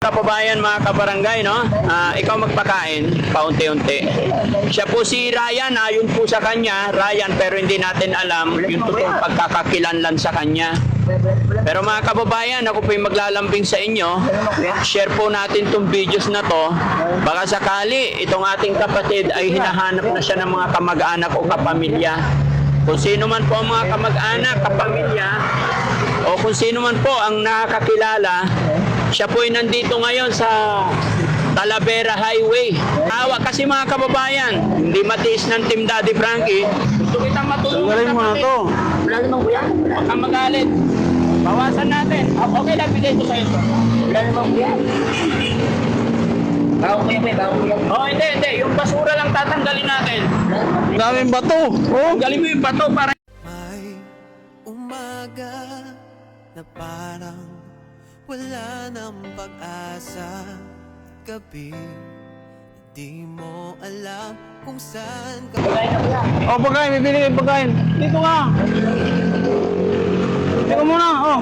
Kababayan, mga kabarangay, no? Ikaw magpakain paunti-unti. Siya po si Ryan, ayon po sa kanya, Ryan, pero hindi natin alam yung totoong pagkakakilanlan sa kanya. Pero mga kababayan, ako po yung maglalambing sa inyo. Share po natin itong videos na to. Baka sakali itong ating kapatid ay hinahanap na siya ng mga kamag-anak o kapamilya. Kung sino man po ang mga kamag-anak, kapamilya, o kung sino man po ang nakakakilala, siya po ay nandito ngayon sa Talavera Highway. Tawa kasi mga kababayan, hindi matiis ng Team Daddy Frankie. Gusto kitang matulungan. Galing mo na to. Wala naman kuya. Huwag kang magalit. Bawasan natin. Okay lang, bigay ko sa'yo ito. Wala naman kuya. Bago kuya, bago kuya. Oh, hindi. Yung basura lang tatanggalin natin. Daming bato. Oh. Tanggalin mo yung bato para... May umaga na parang wala nang pag-asa. Gabi, di mo alam kung saan ka. Oh, pagkain. Bibili kayo pagkain. Dito ka. Dito muna. Oh.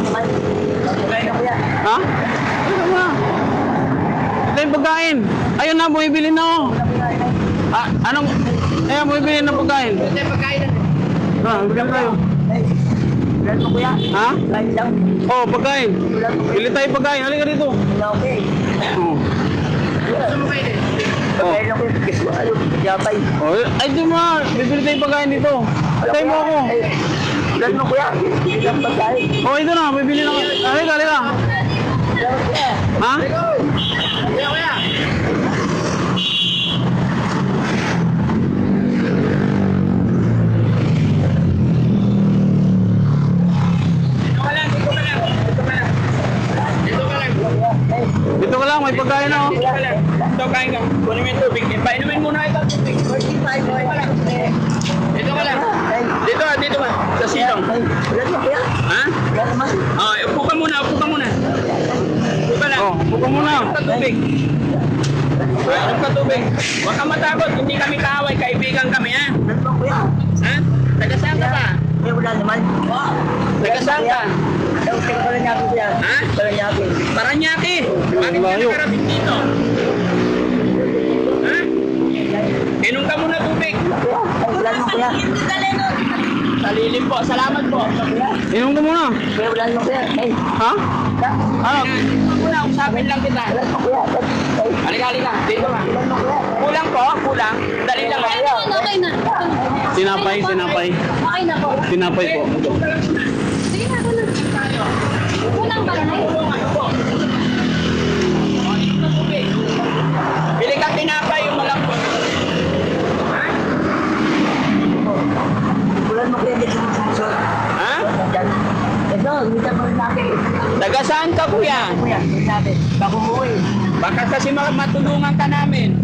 Ha? Dito muna. Ito yung pagkain. Ayun na, bumibili na oh. Ah, anong... Ayan, bumibili na pagkain. Hindi, pagkain na. Bigyan tayo. Wala naman kuya. Ha? Kain lang. Oh, pagkain. Bili tayo pagkain. Halika dito. Okay. Oh. Gusto mo kayo din? Oh. Pagkain lang kuya. Gusto mo, yapay. Oh, ay, di mo. Bibili tayo pagkain dito. Tayo mo ako. Wala naman kuya. Ilang pagkain. Oh, ito na. Bibili na. Halika. Wala naman kuya. Ha? Kuya, kuya. Dito ka lang. May pagkain na oh. Ito, kain ka. Kunin mo yung tubig. Painumin muna ito. Tubig. Dito ka lang. Dito ka. Sa silong. Ha? Upo ka muna. Upo ka lang. Oh, buka muna. Inom ka tubig. Inom ka tubig. Huwag kang matakot. Hindi kami kaaway. Kaibigan kami, ha? Ha? Taga saan ka ba? Taga saan ka? Ha? Paranaque. Bakit ka Layo. nakarating dito? Ha? Inom ka muna tubig. Salilim po. Salamat po. Inom ka muna. Ha? Ano? Muna, usapin lang kita. Halika. Dito ka. Kulang po? Kulang? Dali lang. Okay na. Tinapay. Okay na po. Tinapay po. Sige na, ako na. Kulang ba na? Bili ka tinapay yung malambot. Ha? Ha? Taga saan ka, kuya? Baka kasi matulungan ka namin.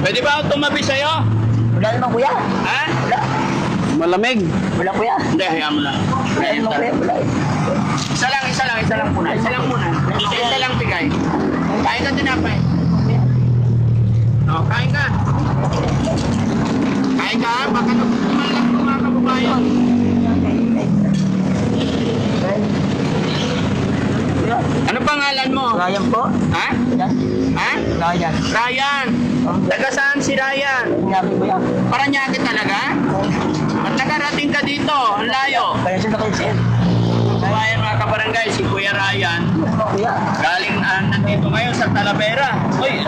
Pwede ba ako tumabi sa'yo? Ha? Malamig. Hindi, hayaan mo na. Isa lang muna. Isa lang bigay. Kain ka tinapay. Kain ka. Baka nakukuman lang po mga kababayan. Ano pangalan mo? Ryan po. Ha? Ha? Ryan. Ryan. Taga saan si Ryan? Sinabi ko yan. Paranaque talaga? At nakarating ka dito, ang layo. Kaya sila kayo sir. Kabayan mga kabarangay, si Kuya Ryan. Kuya. Galing nandito ngayon sa Talavera. Uy!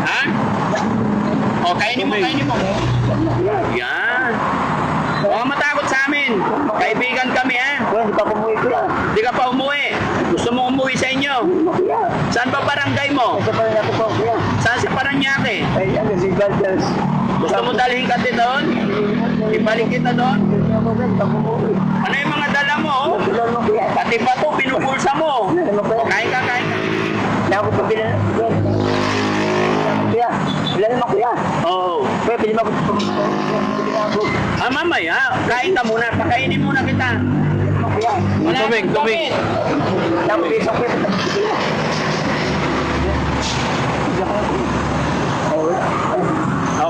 Ha? O, kainin mo. Yan. Huwag kang matakot sa amin. Kaibigan kami, ha? Kuya, hindi pa kumuwi kuya. Hindi ka pa umuwi. Gusto mo umuwi sa inyo? Kuya. Saan ba barangay mo? Sa pala natin po kuya. Saan sa Paranaque? Ay, ano si Valdez. Gusto mo dalhin ka doon? Ibalik kita doon? Hindi pa kumuwi. Ano yung mga dala mo? Bilang mo kuya. Pati pa to, pinupulsa mo. Ano kuya? Kain ka. Dapat ko bilang. Kuya. Bilang mo kuya. Oo. Kuya, pili mo ako. Mamaya, kain ka muna. Pakainin muna kita. Kuya. Wala Tubig. Dapat ko isang kuya.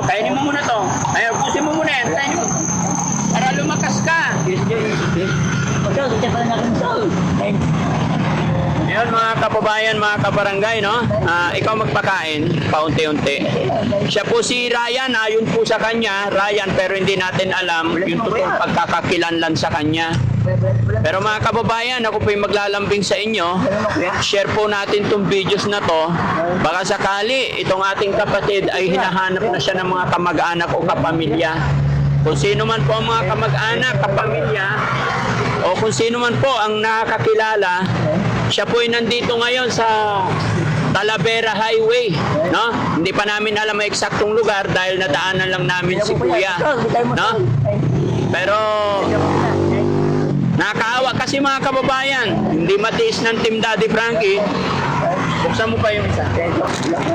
Kainin mo muna to. Ay, pusin mo muna yan. Kainin mo. Para lumakas ka. Yes, yes, yes. Ito, ito pala natin ito. Ayun mga kababayan, mga kabarangay, no? Ikaw magpakain, paunti-unti. Siya po si Ryan, ayon po sa kanya, Ryan, pero hindi natin alam yung totoong pagkakakilanlan sa kanya. Pero mga kababayan, ako po yung maglalambing sa inyo. Share po natin tong videos na to. Baka sakali, itong ating kapatid ay hinahanap na siya ng mga kamag-anak o kapamilya. Kung sino man po ang mga kamag-anak, kapamilya, o kung sino man po ang nakakilala, siya po ay nandito ngayon sa Talavera Highway, no? Hindi pa namin alam ang eksaktong lugar dahil nadaanan lang namin si Kuya, no? Pero nakakaawa kasi mga kababayan, hindi matiis ng Team Daddy Frankie. Buksan mo pa yung isa.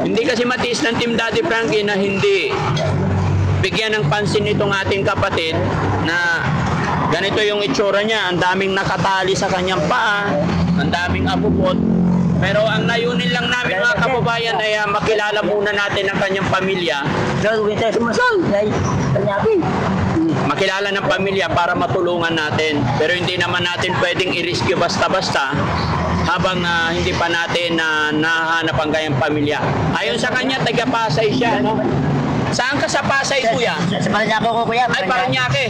Hindi kasi matiis ng Team Daddy Frankie na hindi bigyan ng pansin itong ating kapatid na ganito yung itsura niya, ang daming nakatali sa kanyang paa, ang daming abubot. Pero ang layunin lang namin mga kababayan ay makilala muna natin ang kanyang pamilya. Makilala ng pamilya para matulungan natin. Pero hindi naman natin pwedeng i-rescue basta-basta habang hindi pa natin nahanap ang kanyang pamilya. Ayon sa kanya, taga-Pasay siya, no? Saan ka sa Pasay, Kuya? Sa Paranaque ko, kuya. Ay, Paranaque.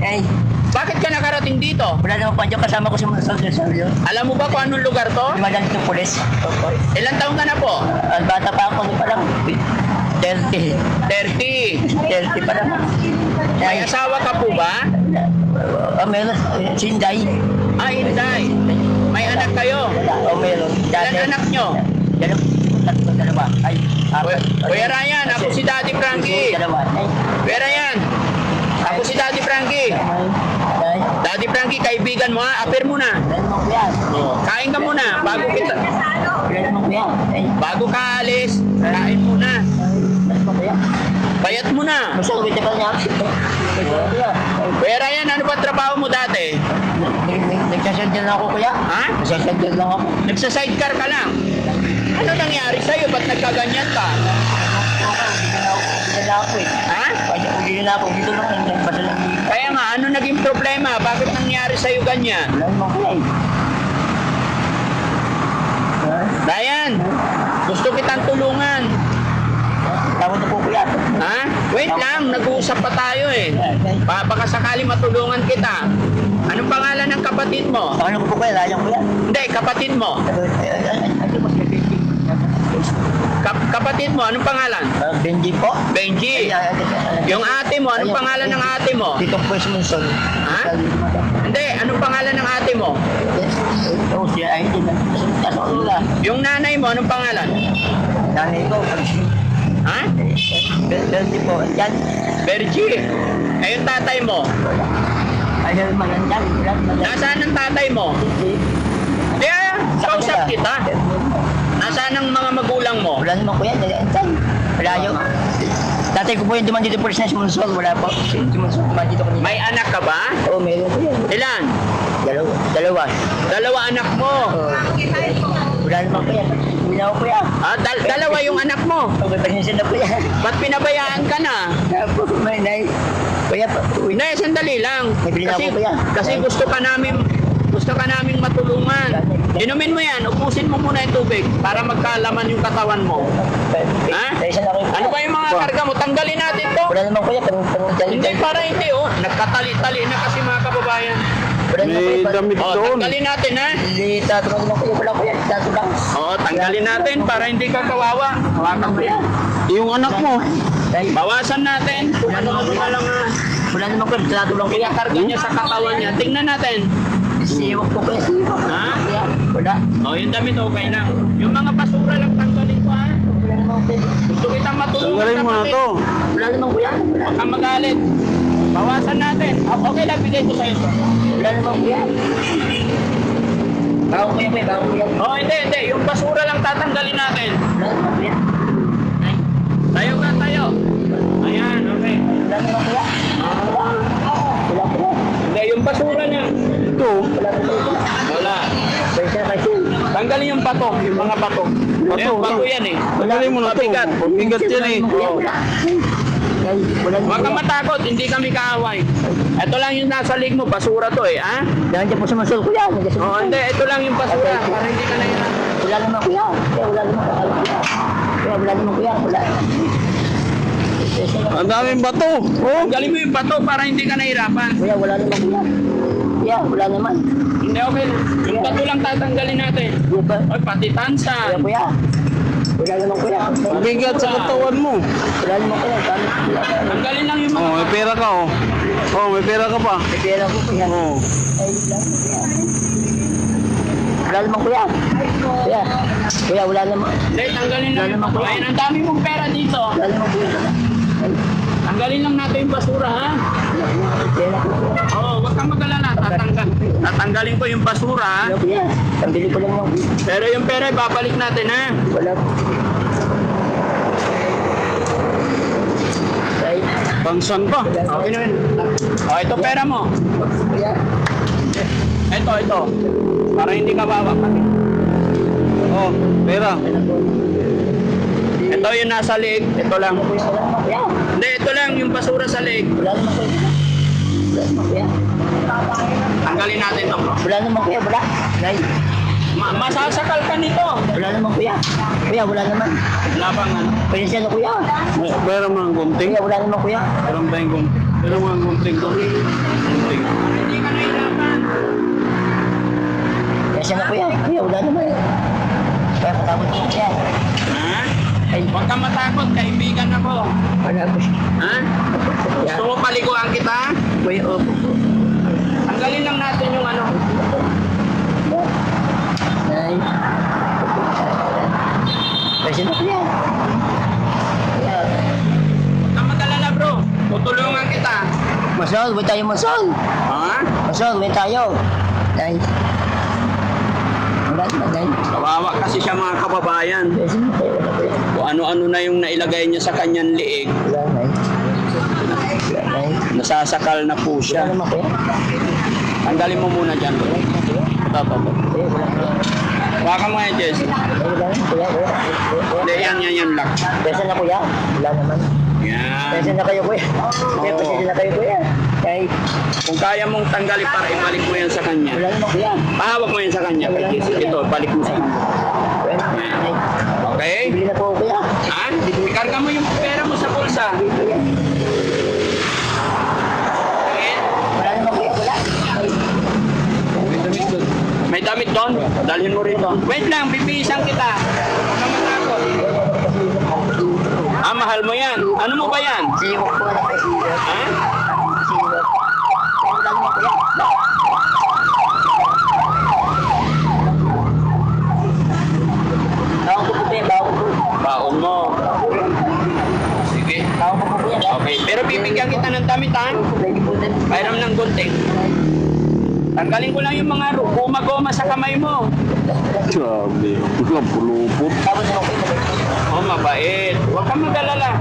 Ay, Bakit ka nakarating dito? wala naman pa dyan kasama ko si Mansol del Sabio. Alam mo ba kung anong lugar to? Lumadan itong pulis. Ilang taong ka na po? Ang bata pa ako, pa lang. 30. 30. 30 pa lang. May Ay, asawa ka po ba? meron. Sinday. Ah, hindi. May anak kayo. Meron. Ilan anak nyo? Dalawa. Ay, Kuya Ryan, ako si Daddy Frankie. Dalawa. Ay, Kuya Ryan, ako si Daddy Frankie. ay, Daddy Frankie, kaibigan mo ha? Apir mo na. dalawa ko yan. Kain ka muna. Dalawa ko yan. Ay, Bago ka alis, kain muna. dalawa ko yan. Bayat mo na. Basta ulit ka niya. Dalawa ko yan. Kuya Ryan, ano ba trabaho mo dati? Nagsasandal lang ako kuya. Ha? Nagsasandal lang ako. Nagsa-sidecar ka lang. Ano nangyari sa'yo? Ba't nagkaganyan ka? Hindi na ako eh. Ha? Hindi na ako. Dito lang. Basta lang. Kaya nga, ano naging problema? Bakit nangyari sa'yo ganyan? Wala naman kuya eh. Ryan, gusto kitang tulungan. Tawad na po kuya. Ha? Wait lang, nag-uusap pa tayo eh. Baka sakali matulungan kita. Anong pangalan ng kapatid mo? Ano ko po kuya? Layang kuya. Hindi, kapatid mo. Kapatid mo, anong pangalan? Benji po. Benji. Yung ate mo, anong pangalan ng ate mo? Dito po si Monson. Ha? Hindi, anong pangalan ng ate mo? Oo, siya ay hindi na. Kasi wala. Yung nanay mo, anong pangalan? Nanay ko. Ha? Benji po. Yan. Bergie. Eh, yung tatay mo? Ayaw manandang. Nasaan ang tatay mo? Hindi, kausap kita. Nasaan ang mga magulang mo? Wala naman kuya. Malayo. Tatay ko po yung duman dito po na si Monson. Wala po. Si Monson duman dito kanina. May anak ka ba? Oo, meron po yan. Ilan? Dalawa. Dalawa anak mo. Wala naman po yan. Hindi na ako po yan. Ah, dalawa yung anak mo. Okay, pasinsin na po yan. Ba't pinabayaan ka na? May nay. Kuya po. Uy, Hindi, sandali lang. May bilhin Kasi, ako, kuya. kasi gusto ka naming matulungan. Inumin mo yan, upusin mo muna yung tubig para magkalaman yung katawan mo. Ha? Ano ba yung mga karga mo? Tanggalin natin to. Wala naman kuya. Hindi, para hindi oh. Nagkatali-tali na kasi mga kababayan. May damit Oh, doon. tanggalin natin ha. Hindi, tatulong naman kuya. Wala kuya. Tatulong. Oo, tanggalin natin para hindi ka kawawa. Hawakan mo yan. Yung anak mo. Bawasan natin. Kung ano-ano na lang Wala naman kuya. Tatulong kuya. karga niya sa katawan niya. Tingnan natin. Siwak po kuya. Siwak. Ha? Wala. Oh, yung damit okay lang. Yung mga basura lang tanggalin ko ha. Wala naman kuya. Gusto kitang matulungan. Tanggalin mo na kapatid. to. Wala naman kuya. Wala. Huwag kang magalit. Bawasan natin. Okay lang, bigay ko sa'yo to. Wala naman kuya. Bago kuya kuya. Bago kuya. Oh, hindi. Yung basura lang tatanggalin natin. Wala naman kuya. Ay. Tayo ka, tayo. Ayan, okay. Wala naman kuya. Wala kuya. Hindi, yung basura niya. Ito. Wala kuya. Wala. Pwede na kasi. Tanggalin yung bato, yung mga bato. Ayan, bato yan eh. Tanggalin mo na to. Mabigat. Mabigat yan eh. Oh. Ay, wala naman Huwag kang kuya. matakot, hindi kami kaaway. Ito lang yung nasa lig mo, basura to eh, ha? Nandiyan po sa Mansol kuya. Oh, hindi, ito lang yung basura, para hindi ka na Wala naman kuya. Kuya, wala naman kuya. Kuya, wala naman kuya. Wala. Ang daming bato. Oh. Tanggalin mo yung bato para hindi ka nahirapan. Kuya, wala naman kuya. Kuya, wala naman. Hindi, okay. Yung bato lang tatanggalin natin. Kuya pa. Ay, pati Kuya, tansan. kuya. Wala naman kuya. Ang bigat sa katawan mo. Wala naman kuya. Kami kuya. Tanggalin lang yung mga... Oh, may pera ka oh. Oh, may pera ka pa. May pera ko kuya. Oh. Ay, wala naman kuya. Wala naman kuya. Kuya. Kuya, wala naman. Hindi, tanggalin lang yung bato. Ayun, ang dami mong pera dito. Wala naman kuya. Ay, Tanggalin lang natin yung basura, ha? may pera ko kuya. Oo, huwag kang mag-alala. Tatanggalin ko yung basura, ha? Wala kuya. Pambili ko lang yung Pero yung pera, babalik natin, ha? wala. Ay, Tansan pa. Okay na yun. Oh, ito pera mo. kuya. Ito. Para hindi ka bawa. Oh, pera. Ito yung nasa leeg. Ito lang. Kuya, wala naman kuya. Hindi, ito lang yung basura sa leeg. Wala naman kuya. Wala naman kuya. Tanggalin natin ito, bro. Wala naman kuya. Wala. Nay. Masasakal ka nito. Wala naman kuya. Kuya, wala naman. Wala bang ano? Pwede siya na kuya. Pera mo ng gunting. Kuya, wala naman kuya. Pera mo tayong gunting. Pera mo ang gunting doon. Gunting. Hindi ka nahirapan. Pwede siya na kuya. Kuya, wala naman. Kaya patapos ko kuya. Ha? Ay, Huwag kang matakot. Kaibigan ako. wala po siya. Ha? Gusto mo paliguan kita? Kuya, opo. Tanggalin lang natin yung ano. Nay. Pwede siya na kuya. Kuya. Huwag kang mag-alala, bro. Tutulungan kita. Masol, may tayo masol. Ha? Masol, may tayo. Nay. Wala naman, nay. Kawawa kasi siya mga kababayan. Pwede siya na kuya. Wala kuya. Kung ano-ano na yung nailagay niya sa kanyang liig, Wala, nay. Wala, nay. nasasakal na po Wala siya. naman kuya. Tanggalin mo muna dyan, bro. Ito. Kuya, wala kuya. Baka mo yan, Jess. Ay, wala naman kuya. Kuya, Hindi, yan lock. Pwede na kuya. Wala naman. Yan. Pwede na kayo kuya. Kuya, Oo. pwede na kayo kuya. Kahit Kung kaya mong tanggalin para ibalik mo yan sa kanya. wala naman kuya. Pahawak mo yan sa kanya. Kay Jess. Ito, balik mo sa kanya. Kuya, nay. Okay? Bili na po kuya. Ha? Ikarga mo yung pera mo sa bulsa. Kuya. Okay? Wala naman kuya. Wala. Ay, May damit doon? Dalhin mo rito. Wait lang, bibihisan kita. Huwag kang matakot. Ah, mahal mo yan. Ano mo ba yan? siwak po na kuya. Ha? Siwak. Wala naman kuya. Bawa ko po kuya. Bawa ko po. Baon mo. Sige. Bawa ko po kuya. Okay. Pero bibigyan kita ng damit, ha? Pwede po din. Pairam ng gunting. Tanggalin ko lang yung mga goma-goma sa kamay mo. Grabe. Walang pulupot. Tapos naman kuya. Oh, mabait. Huwag kang mag-alala.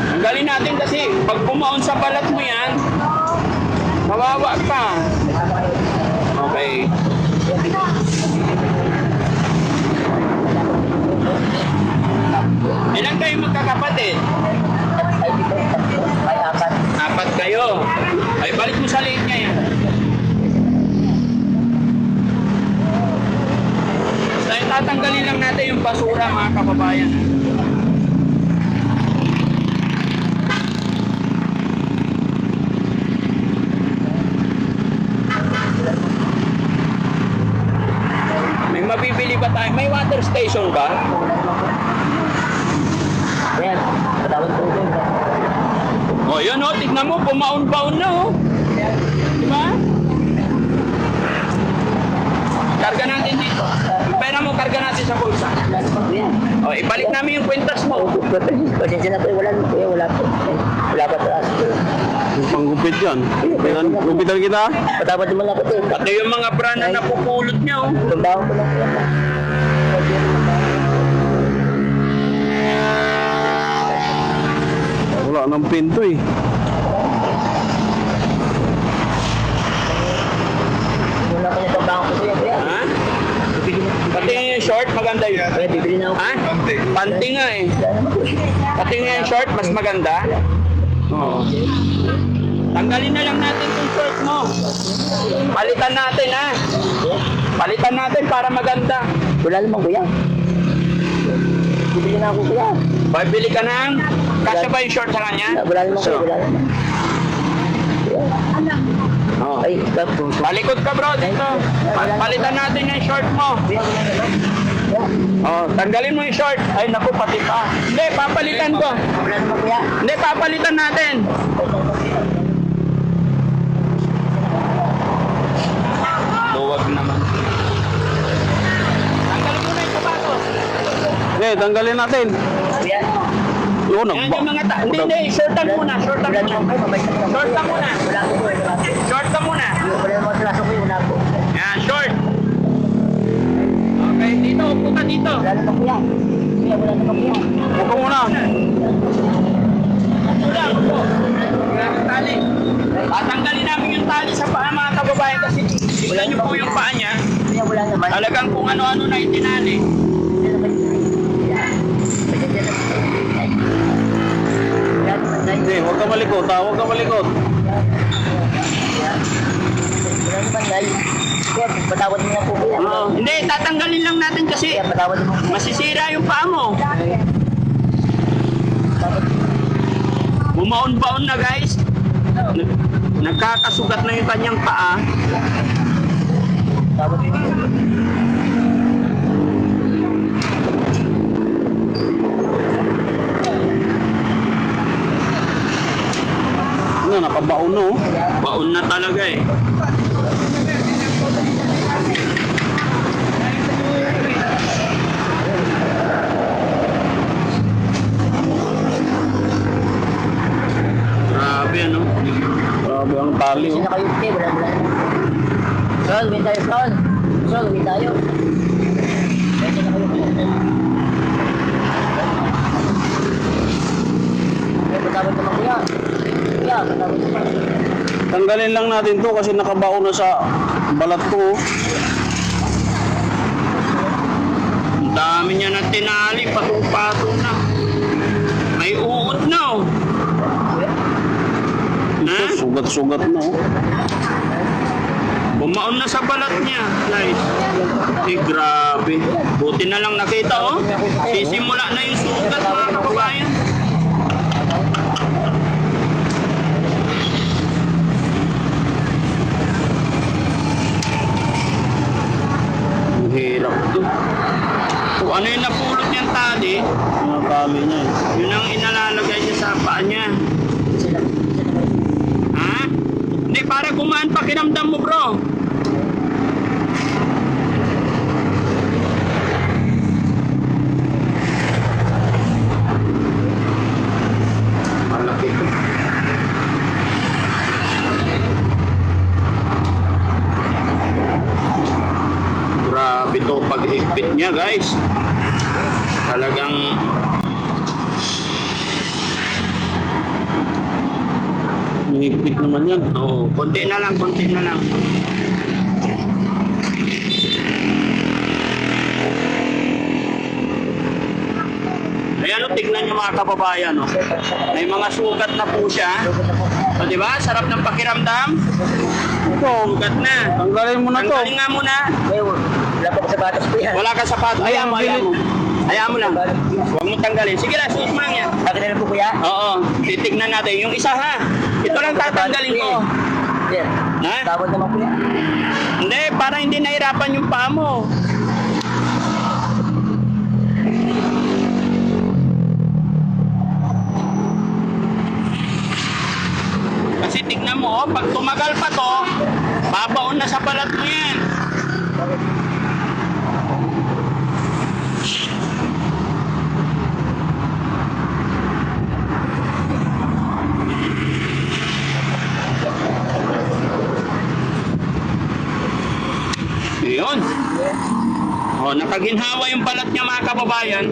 Tanggalin natin kasi pag pumaon sa balat mo yan, mawawa ka. Okay. Ilan kayo magkakapatid? Ay, dito. Ay, apat. Apat kayo. Ay, balik mo sa liit niya yan. Basta tatanggalin lang natin yung basura, mga kababayan. May mabibili ba tayo? May water station ba? Ayan. Patawad po kuya. O, yun o. Tignan mo, pumaon-baon na o. Diba? Karga natin dito. Yung pera mo, karga natin sa bulsa. Wala naman kuya. O, ibalik namin yung kwintas mo. Pasensya na po, wala na kuya, wala po. Wala pa taas. Panggupit yan. Gupitan kita? Patawad naman ako kuya. Pati yung mga bra na napupulot niya, oh. Pagbawa ko lang kuya. Wala nang pinto eh. Muna ko yung pagbawa ko kuya. Ha? Bibigyan mo. Pati Patingin yung short, maganda yun. Kuya, bibili na ako. Ha? Panty nga eh. Patingin yung short, mas maganda. Oo. Tanggalin na lang natin yung short mo. Palitan natin ha. Palitan natin para maganda. Wala naman kuya. Bibili na ako kuya. Bibili ka ng, kasya ba yung short sa kanya? Wala naman kuya, wala naman. Oo. Ay, kapo. Palikod ka bro dito. Palitan natin yung short mo. Oh, tanggalin mo yung short. Ay naku, pati pa. Hindi, papalitan ko. Wala naman kuya. Hindi, papalitan natin. Luwag naman. Tanggalin mo na yung sapatos. Eh, tanggalin natin. Kuya. Yun, Yan yung mga hindi, shortan muna, shortan Wala muna. naman kuya, mabait naman. Shortan muna. Wala ko kuya, wala ko. Short ka muna. Wala naman traso kuya, wala ko. Yan, short. Okay, dito, upo ka dito. Wala naman kuya. Kuya, wala naman kuya. Upo muna. Wala, upo. Yan ang tali. Tatanggalin namin yung tali sa paa mga kababayan kasi tignan niyo po yung paa niya. Kuya, wala naman. Talagang kung ano-ano na itinali. Wala naman. Kuya. Wala naman, Nay. Hindi, huwag ka malikot ha. Huwag ka malikot. Wala naman, Nay. Kuya, patawad mo na po kuya. Oo. Hindi, tatanggalin lang natin kasi Kuya, patawad mo. masisira yung paa mo. Bumaon-baon na guys. Nagkakasugat na yung kanyang paa. Patawad mo. Ano, nakabaon no? Baon na talaga eh. Grabe ano. Grabe ang tali Kasi oh. na kayo, kuya, wala naman. Sol, win tayo, Sol. Sol, win tayo. Kasi na kayo, kuya. Kuya, patawad naman kuya. Kuya, patawad naman. Tanggalin lang natin to kasi nakabaon na sa balat ko oh. Ang dami niya na tinali, patong-patong na. May uod na oh. Na? Sugat-sugat na oh. Bumaon na sa balat niya. Nice. Eh, grabe. Buti na lang nakita oh. Sisimula na yung sugat mga kababayan. Ang hirap to. Kung ano yung napulot niyang tali, Ang tali niya eh. yun ang inalalagay niya sa paa niya. Ha? Hindi, para gumaan pakiramdam mo, bro. Malaki ito. Grabe to pag-higpit niya, guys. Talagang Mahigpit naman yan. oo, konti na lang, konti na lang. Ayan o, tignan nyo mga kababayan o. May mga sugat na po siya. O diba, sarap ng pakiramdam. Sugat na. Tanggalin mo na to. Tanggalin nga muna. Kuya, wala pa ko sa batas kuya. Wala ka sapatos. Hayaan mo, hayaan mo. Hayaan mo lang. Huwag mo tanggalin. Sige lang, suot mo lang yan. Akin na lang po kuya. Oo, titignan natin. Yung isa ha. Ito lang tatanggalin ko. Yeah. Ha? Tawad naman kuya. Hindi, para hindi nahirapan yung paa mo. Kasi tignan mo, oh, pag tumagal pa to, babaon na sa balat mo yan. Yun. Oh, nakaginhawa yung balat niya mga kababayan.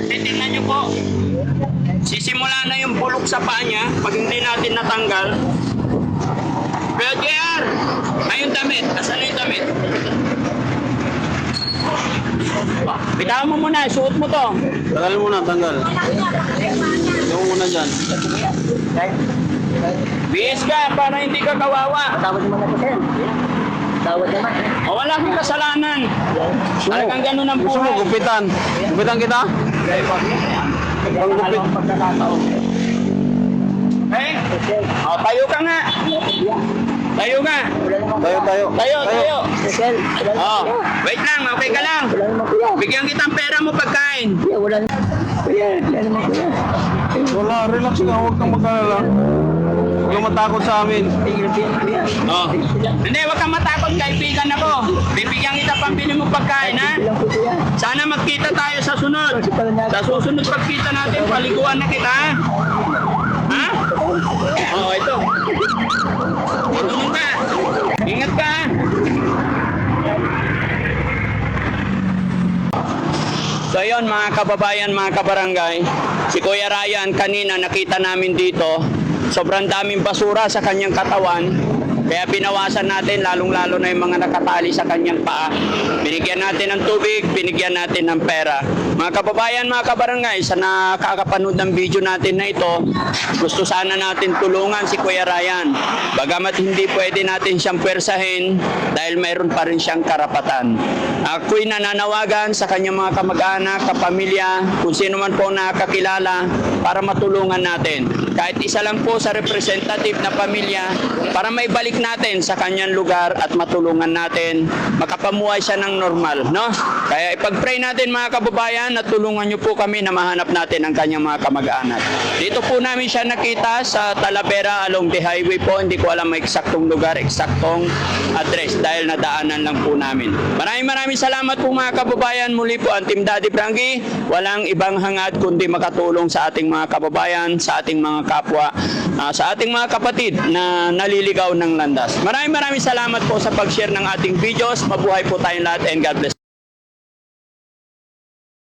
Tingnan niyo po. Sisimula na yung bulok sa paa niya pag hindi natin natanggal. Pero JR, ay yung damit. Asan na yung damit? Bitawan mo muna, suot mo to. Tanggal muna, tanggal. Yung muna dyan. Bihis ka para hindi ka kawawa. Tawad naman ako, sir. Tawad naman. O wala kang kasalanan. Talagang ganun ang Gusto mo, buhay. gupitan. Gupitan kita? Panggupit. Eh? O, tayo ka nga. Tayo ka. Tayo. Tayo. Sir, wala naman Oh, kuya. wait lang, okay ka lang. Wala naman kuya. Bigyan kitang pera mo pagkain. Kuya, wala naman. Kuya, wala naman kuya. Wala, relax ka. Huwag kang mag-alala. Huwag kang matakot sa amin. Tingin kuya. Oh. Hindi, wag kang matakot, kaibigan ako. Bibigyan kita pambili mo pagkain, ha? Bilang po kuya. Sana magkita tayo sa sunod. Sa susunod pagkita natin, paliguan na kita, ha? Ha? Oo, ito. Tulungan ka. Ingat ka, ha? So yun mga kababayan, mga kabarangay, si Kuya Ryan kanina nakita namin dito, sobrang daming basura sa kanyang katawan, kaya binawasan natin lalong-lalo na yung mga nakatali sa kanyang paa. Binigyan natin ng tubig, binigyan natin ng pera. Mga kababayan, mga kabarangay, sa nakakapanood ng video natin na ito, gusto sana natin tulungan si Kuya Ryan. Bagamat hindi pwede natin siyang pwersahin dahil mayroon pa rin siyang karapatan. Ako'y nananawagan sa kanyang mga kamag-anak, kapamilya, kung sino man po nakakilala para matulungan natin. Kahit isa lang po sa representative na pamilya para maibalik natin sa kanyang lugar at matulungan natin makapamuhay siya ng normal, no? Kaya ipag-pray natin mga kababayan at tulungan niyo po kami na mahanap natin ang kanyang mga kamag-anak. Dito po namin siya nakita sa Talavera along the highway po. Hindi ko alam ang eksaktong lugar, eksaktong address dahil nadaanan lang po namin. Maraming salamat po mga kababayan. Muli po ang Team Daddy Frankie. Walang ibang hangad kundi makatulong sa ating mga kababayan, sa ating mga kapwa, sa ating mga kapatid na naliligaw ng landas. Maraming salamat po sa pag-share ng ating videos. Mabuhay po tayong lahat and God bless.